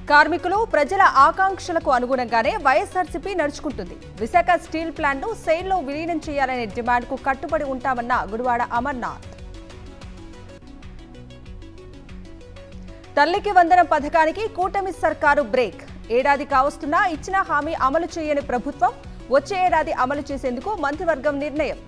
కార్మికులు ప్రజల ఆకాంక్షలకు అనుగుణంగానే వైఎస్ఆర్సీపీ నడుచుకుంటుంది. విశాఖ స్టీల్ ప్లాంట్ను సెయిల్లో విలీనం చేయాలనే డిమాండ్కు కట్టుబడి ఉంటామన్న గుడివాడ అమర్నాథ్. తల్లికి వందనం పథకానికి కూటమి సర్కారు బ్రేక్. ఏడాది కావస్తున్నా ఇచ్చిన హామీ అమలు చేయని ప్రభుత్వం వచ్చే ఏడాది అమలు చేసేందుకు మంత్రివర్గం నిర్ణయం.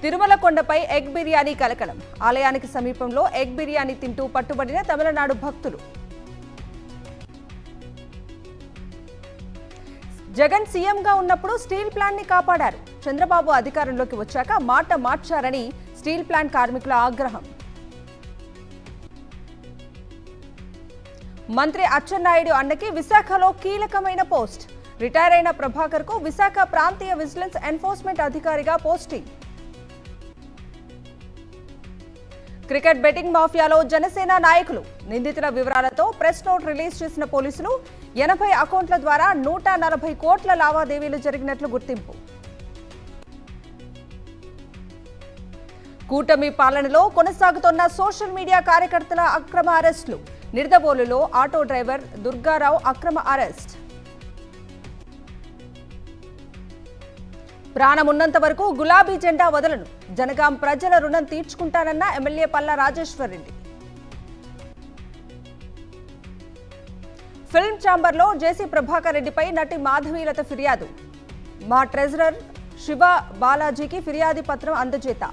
తిరుమల కొండపై ఎగ్ బిర్యానీ కలకలం. ఆలయానికి సమీపంలో ఎగ్ బిర్యానీ తింటూ పట్టుబడిన తమిళనాడు భక్తులు. జగన్ సీఎంగా ఉన్నప్పుడు స్టీల్ ప్లాంట్ ని కాపాడారు. చంద్రబాబు అధికారంలోకి వచ్చాక మాట మార్చారని స్టీల్ ప్లాంట్ కార్మికుల ఆగ్రహం. మంత్రి అచ్చెన్నాయుడు అన్నకి విశాఖలో కీలకమైన పోస్ట్. రిటైర్ అయిన ప్రభాకర్ కు విశాఖ ప్రాంతీయ విజిలెన్స్ ఎన్ఫోర్స్మెంట్ అధికారిగా పోస్టింగ్. క్రికెట్ బెట్టింగ్ మాఫియాలో జనసేన నాయకులు. నిందితుల వివరాలతో ప్రెస్ నోట్ రిలీజ్ చేసిన పోలీసులు 80 అకౌంట్ల ద్వారా 140 కోట్ల లావాదేవీలు జరిగినట్లు గుర్తింపు. కూటమి పాలనలో కొనసాగుతున్న సోషల్ మీడియా కార్యకర్తల అక్రమ అరెస్టులు. నిడదవోలులో ఆటో డ్రైవర్ దుర్గారావు అక్రమ అరెస్ట్. ప్రాణమున్నంత వరకు గులాబీ జెండా వదలను. జనగాం ప్రజల రుణం తీర్చుకుంటానన్న ఎమ్మెల్యే పల్లా రాజేశ్వర్ రెడ్డి. ఫిల్మ్ ఛాంబర్లో జేసీ ప్రభాకర్ రెడ్డిపై నటి మాధవీలత ఫిర్యాదు. మా ట్రెజరర్ శివ బాలాజీకి ఫిర్యాదు పత్రం అందజేత.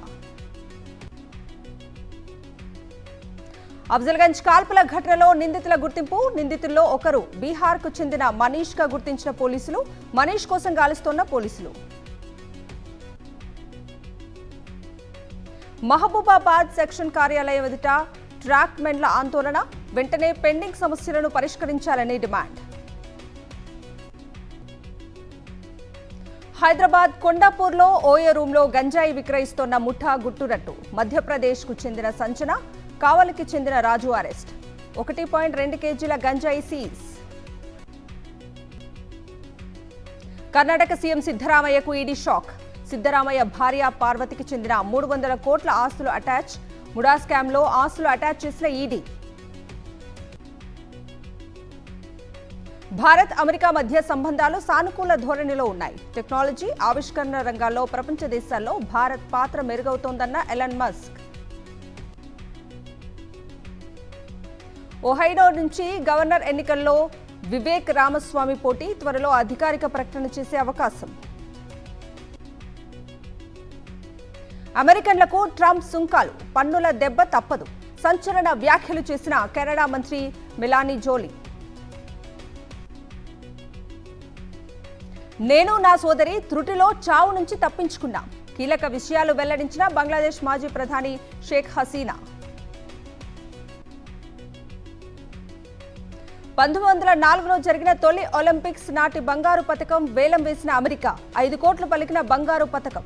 అఫ్జల్గంజ్ కాల్పుల ఘటనలో నిందితుల గుర్తింపు. నిందితుల్లో ఒకరు బీహార్కు చెందిన మనీష్ గా గుర్తించిన పోలీసులు. మనీష్ కోసం గాలిస్తోన్న పోలీసులు. మహబూబాబాద్ సెక్షన్ కార్యాలయం ఎదుట ట్రాక్ మెన్ల ఆందోళన. వెంటనే పెండింగ్ సమస్యలను పరిష్కరించాలని డిమాండ్. హైదరాబాద్ కొండాపూర్లో ఓయో రూంలో గంజాయి విక్రయిస్తోన్న ముఠా గుట్టురట్టు. మధ్యప్రదేశ్కు చెందిన సంచన, కావలికి చెందిన రాజు అరెస్ట్. 1.2 కేజీల గంజాయి సీజ్. కర్ణాటక సీఎం సిద్ధరామయ్యకు ఈడీ షాక్. సిద్ధరామయ్య భార్య పార్వతికి చెందిన 300 కోట్ల ఆస్తులు అటాచ్. ముడా స్కామ్లో ఆస్తులు అటాచ్ చేసిన ఈడీ. భారత్ అమెరికా మధ్య సంబంధాలు సానుకూల ధోరణిలో ఉన్నాయి. టెక్నాలజీ, ఆవిష్కరణ రంగాల్లో ప్రపంచ దేశాల్లో భారత్ పాత్ర మెరుగవుతోందన్న ఎలన్ మస్క్. ఒహైడో నుంచి గవర్నర్ ఎన్నికల్లో వివేక్ రామస్వామి పోటీ. త్వరలో అధికారిక ప్రకటన చేసే అవకాశం. అమెరికన్లకు ట్రంప్ సుంకాలు. పన్నుల దెబ్బ తప్పదు. సంచలన వ్యాఖ్యలు చేసిన కెనడా మంత్రి మెలానీ జోలీ. నేను నా సోదరి త్రుటిలో చావు నుంచి తప్పించుకున్నాం. కీలక విషయాలు వెల్లడించిన బంగ్లాదేశ్ మాజీ ప్రధాని షేక్ హసీనా. 1904లో జరిగిన తొలి ఒలింపిక్స్ నాటి బంగారు పతకం వేలం వేసిన అమెరికా. 5 కోట్లు పలికిన బంగారు పతకం.